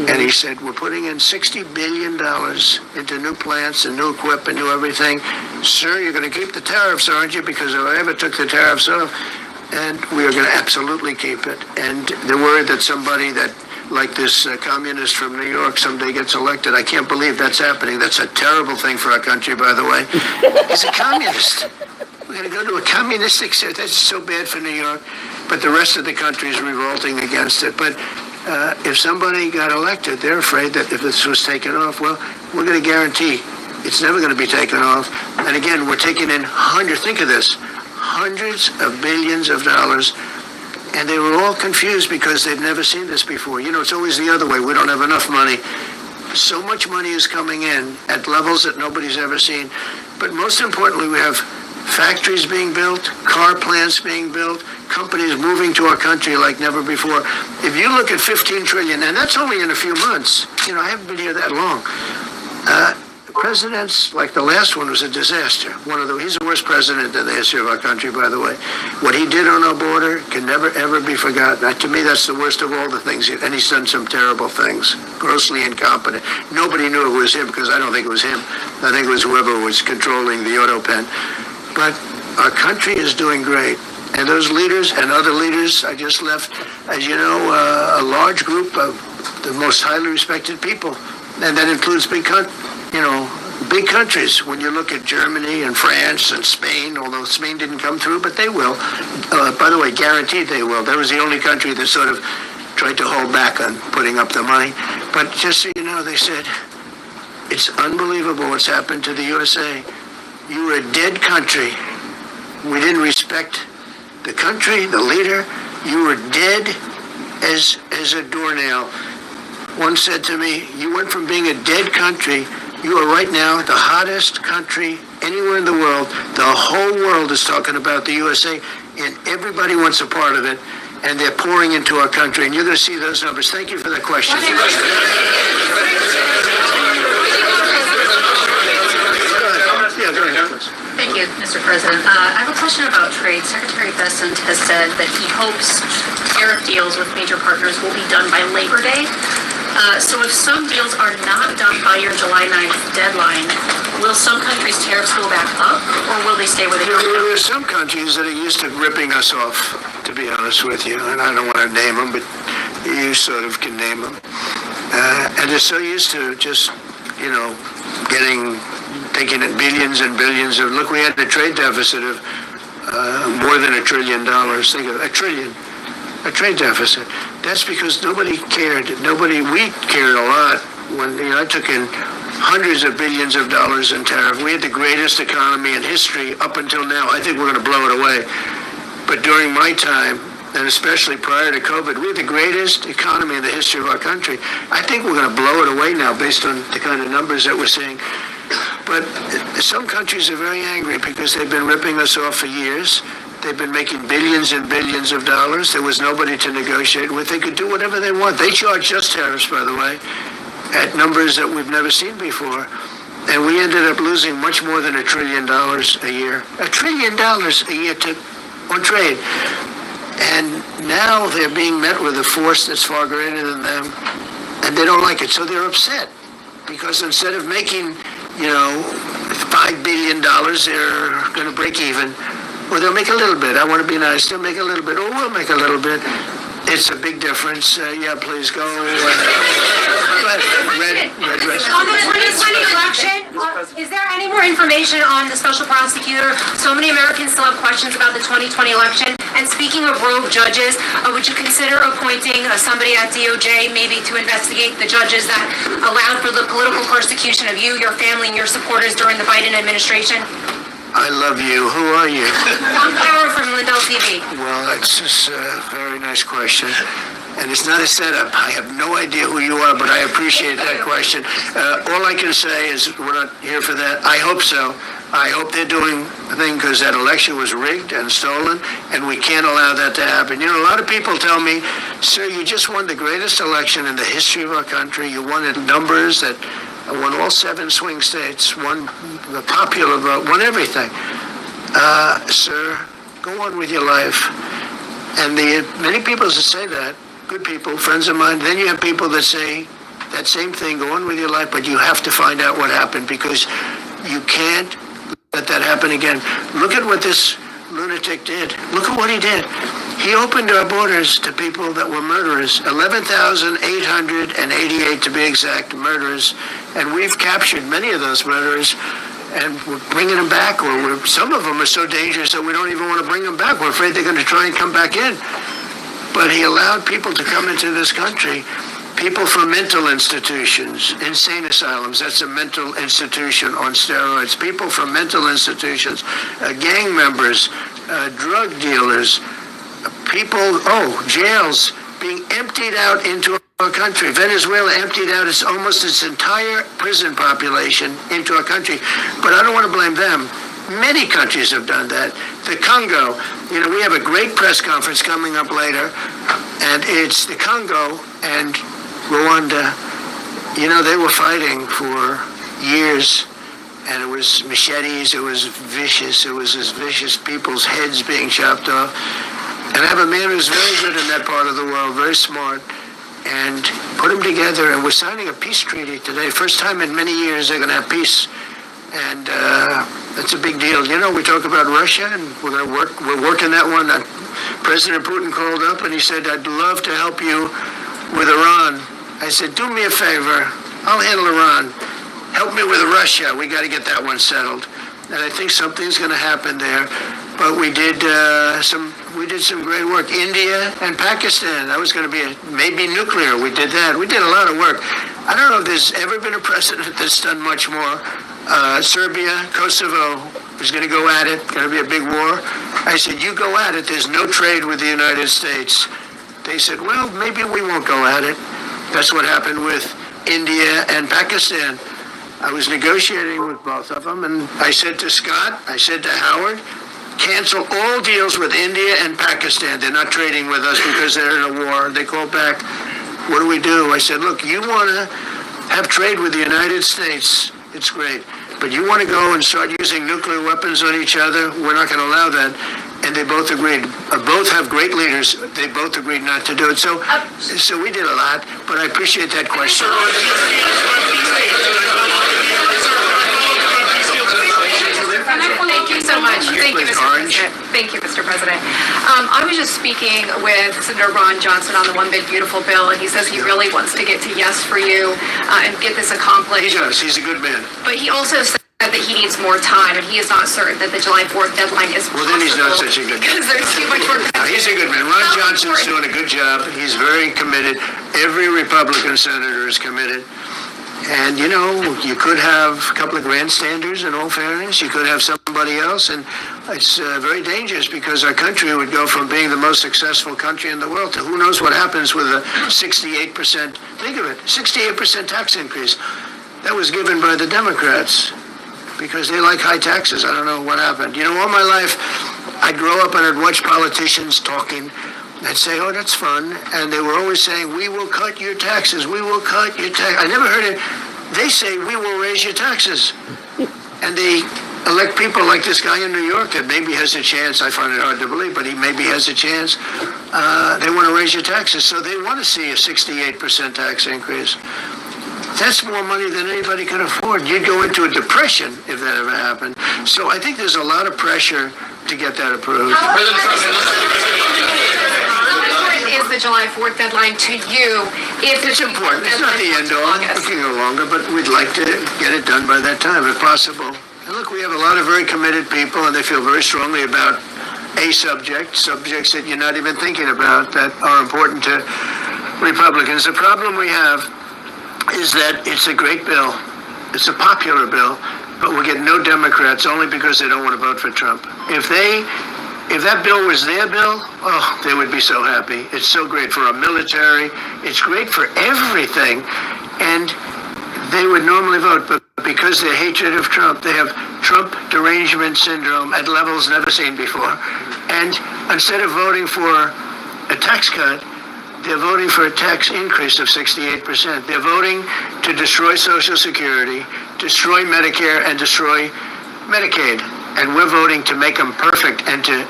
[SPEAKER 4] and he said, we're putting in $60 billion into new plants and new equipment, new everything. Sir, you're going to keep the tariffs, aren't you? Because if I ever took the tariffs off, and we are going to absolutely keep it. And they're worried that somebody like this communist from New York someday gets elected. I can't believe that's happening. That's a terrible thing for our country, by the way. He's a communist. We're going to go to a communistic state. That's so bad for New York. But the rest of the country is revolting against it. But if somebody got elected, they're afraid that if this was taken off, well, we're going to guarantee it's never going to be taken off. And again, we're taking in think of this, hundreds of billions of dollars. And they were all confused because they've never seen this before. You know, it's always the other way. We don't have enough money. So much money is coming in at levels that nobody's ever seen. But most importantly, we have factories being built, car plants being built, companies moving to our country like never before. If you look at 15 trillion, and that's only in a few months. You know, I haven't been here that long. Presidents, like the last one, was a disaster. He's the worst president in the history of our country, by the way. What he did on our border can never, ever be forgotten. To me, that's the worst of all the things. And he's done some terrible things, grossly incompetent. Nobody knew it was him because I don't think it was him. I think it was whoever was controlling the auto pen. But our country is doing great. And those leaders and other leaders I just left, as you know, a large group of the most highly respected people. And that includes big countries. When you look at Germany and France and Spain, although Spain didn't come through, but they will. By the way, guaranteed they will. That was the only country that sort of tried to hold back on putting up the money. But just so you know, they said, it's unbelievable what's happened to the USA. You were a dead country. We didn't respect the country, the leader. You were dead as a doornail. One said to me, you went from being a dead country, you are right now the hottest country anywhere in the world. The whole world is talking about the USA, and everybody wants a part of it, and they're pouring into our country, and you're going to see those numbers. Thank you for the question.
[SPEAKER 11] Thank you, Mr. President. I have a question about trade. Secretary Bessent has said that he hopes tariff deals with major partners will be done by Labor Day. So if some deals are not done by your July 9th deadline, will some countries' tariffs go back up, or will they stay where they are?
[SPEAKER 4] There are some countries that are used to ripping us off, to be honest with you, and I don't want to name them, but you sort of can name them. And they're so used to just, taking in billions and billions of, look, we had a trade deficit of more than $1 trillion. Think of a trillion. A trade deficit. That's because nobody cared. We cared a lot when I took in hundreds of billions of dollars in tariff. We had the greatest economy in history up until now. I think we're going to blow it away. But during my time, and especially prior to COVID, we had the greatest economy in the history of our country. I think we're going to blow it away now based on the kind of numbers that we're seeing. But some countries are very angry because they've been ripping us off for years. They've been making billions and billions of dollars. There was nobody to negotiate with. They could do whatever they want. They charged us tariffs, by the way, at numbers that we've never seen before. And we ended up losing much more than $1 trillion a year. $1 trillion a year on trade. And now they're being met with a force that's far greater than them. And they don't like it. So they're upset. Because instead of making, $5 billion, they're going to break even. Or they'll make a little bit. I want to be nice. They'll make a little bit. Or we'll make a little bit. It's a big difference. Yeah, please go. Go ahead. Red dress.
[SPEAKER 13] On the 2020 election, is there any more information on the special prosecutor? So many Americans still have questions about the 2020 election. And speaking of rogue judges, would you consider appointing somebody at DOJ maybe to investigate the judges that allowed for the political persecution of you, your family, and your supporters during the Biden administration?
[SPEAKER 4] I love you. Who are you?
[SPEAKER 13] I'm Clara from Lindell TV.
[SPEAKER 4] Well, that's just a very nice question. And it's not a setup. I have no idea who you are, but I appreciate that question. All I can say is we're not here for that. I hope so. I hope they're doing a thing because that election was rigged and stolen, and we can't allow that to happen. A lot of people tell me, sir, you just won the greatest election in the history of our country. You won in numbers that won all 7 swing states, won the popular vote, won everything. Sir, go on with your life. And many people that say that, good people, friends of mine, then you have people that say that same thing, go on with your life, but you have to find out what happened because you can't let that happen again. Look at what this lunatic did. Look at what he did. He opened our borders to people that were murderers, 11,888 to be exact, murderers, and we've captured many of those murderers, and we're bringing them back, or some of them are so dangerous that we don't even want to bring them back. We're afraid they're going to try and come back in. But he allowed people to come into this country People from mental institutions, insane asylums, that's a mental institution on steroids. People from mental institutions, gang members, drug dealers, people, jails being emptied out into our country. Venezuela emptied out almost its entire prison population into our country. But I don't want to blame them. Many countries have done that. The Congo, we have a great press conference coming up later, and it's the Congo and Rwanda. They were fighting for years, and it was machetes, it was vicious, it was as vicious, people's heads being chopped off. And I have a man who's very good in that part of the world, very smart, and put them together, and we're signing a peace treaty today. First time in many years they're going to have peace, and that's a big deal. We talk about Russia, and we're working that one. President Putin called up, and he said, I'd love to help you with Iran. I said, do me a favor, I'll handle Iran. Help me with Russia, we got to get that one settled. And I think something's going to happen there. But we did some great work. India and Pakistan. That was going to be maybe nuclear. We did that. We did a lot of work. I don't know if there's ever been a president that's done much more. Serbia, Kosovo was going to go at it. Going to be a big war. I said, you go at it. There's no trade with the United States. They said, well, maybe we won't go at it. That's what happened with India and Pakistan. I was negotiating with both of them, and I said to Scott, I said to Howard, cancel all deals with India and Pakistan. They're not trading with us because they're in a war. They called back, what do we do? I said, look, you want to have trade with the United States, it's great. But you want to go and start using nuclear weapons on each other, we're not going to allow that. And they both agreed. Both have great leaders. They both agreed not to do it. So we did a lot, but I appreciate that question.
[SPEAKER 5] Thank you so much. Thank you, Mr. President. Thank you, Mr. President. I was just speaking with Senator Ron Johnson on the One Big Beautiful Bill, and he says he really wants to get to yes for you and get this accomplished.
[SPEAKER 4] He does. He's a good man.
[SPEAKER 5] But he also said that he needs more time, and he is not certain that the July 4th deadline is possible.
[SPEAKER 4] Well, then he's not such a good man.
[SPEAKER 5] Because there's too much work.
[SPEAKER 4] No, he's a good man. Ron Johnson's doing a good job. He's very committed. Every Republican senator is committed. And, you could have a couple of grandstanders, in all fairness. You could have somebody else. And it's very dangerous because our country would go from being the most successful country in the world to who knows what happens with a 68%, think of it, 68% tax increase. That was given by the Democrats because they like high taxes. I don't know what happened. All my life, I'd grow up and I'd watch politicians talking. I'd say, oh, that's fun. And they were always saying, we will cut your taxes. We will cut your taxes. I never heard it. They say, we will raise your taxes. And they elect people like this guy in New York that maybe has a chance. I find it hard to believe, but he maybe has a chance. They want to raise your taxes. So they want to see a 68% tax increase. That's more money than anybody could afford. You'd go into a depression if that ever happened. So I think there's a lot of pressure to get that approved.
[SPEAKER 5] Is the July 4th deadline to you? If
[SPEAKER 4] it's important. It's not the end all. It can go longer, but we'd like to get it done by that time, if possible. And look, we have a lot of very committed people, and they feel very strongly about a subjects that you're not even thinking about that are important to Republicans. The problem we have is that it's a great bill. It's a popular bill, but we'll get no Democrats only because they don't want to vote for Trump. If that bill was their bill, they would be so happy. It's so great for our military. It's great for everything. And they would normally vote, but because their hatred of Trump, they have Trump derangement syndrome at levels never seen before. And instead of voting for a tax cut, they're voting for a tax increase of 68%. They're voting to destroy Social Security, destroy Medicare, and destroy Medicaid. And we're voting to make them perfect and to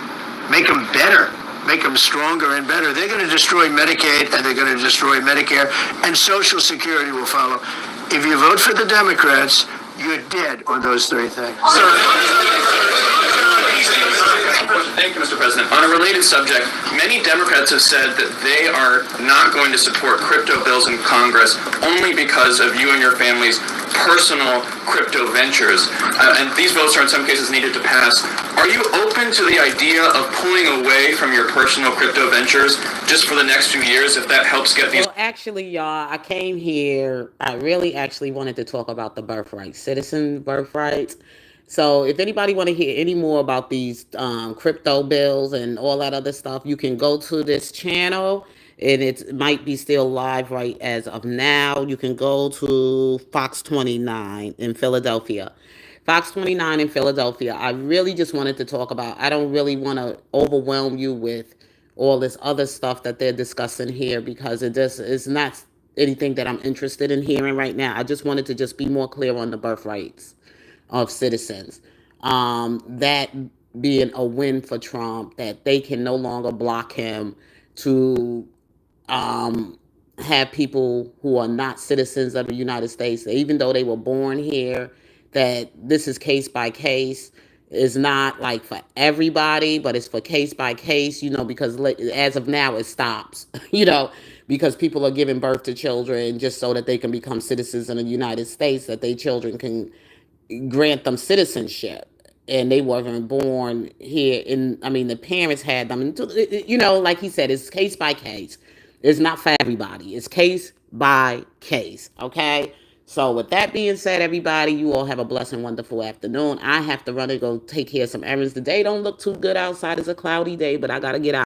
[SPEAKER 4] make them better, make them stronger and better. They're going to destroy Medicaid and they're going to destroy Medicare, and Social Security will follow. If you vote for the Democrats, you're dead on those three things.
[SPEAKER 8] Thank you, Mr. President. On a related subject, many Democrats have said that they are not going to support crypto bills in Congress only because of you and your family's personal crypto ventures. And these votes are in some cases needed to pass. Are you open to the idea of pulling away from your personal crypto ventures just for the next few years if that helps get these?
[SPEAKER 2] Well, actually, y'all, I came here. I really actually wanted to talk about the birthright, citizen birthrights. So if anybody want to hear any more about these crypto bills and all that other stuff, you can go to this channel, and it might be still live right as of now. You can go to Fox 29 in Philadelphia. Fox 29 in Philadelphia. I really just wanted to talk about, I don't really want to overwhelm you with all this other stuff that they're discussing here, because it just is not anything that I'm interested in hearing right now. I just wanted to just be more clear on the birthrights of citizens. That being a win for Trump, that they can no longer block him to have people who are not citizens of the United States, even though they were born here, that this is case by case. Is not like for everybody, but it's for case by case, because as of now it stops, because people are giving birth to children just so that they can become citizens in the United States, that their children can grant them citizenship. And they weren't born here the parents had them, like he said, it's case by case. It's not for everybody. It's case by case. Okay. So with that being said, everybody, you all have a blessed and wonderful afternoon. I have to run and go take care of some errands. The day don't look too good outside. It's a cloudy day, but I got to get out.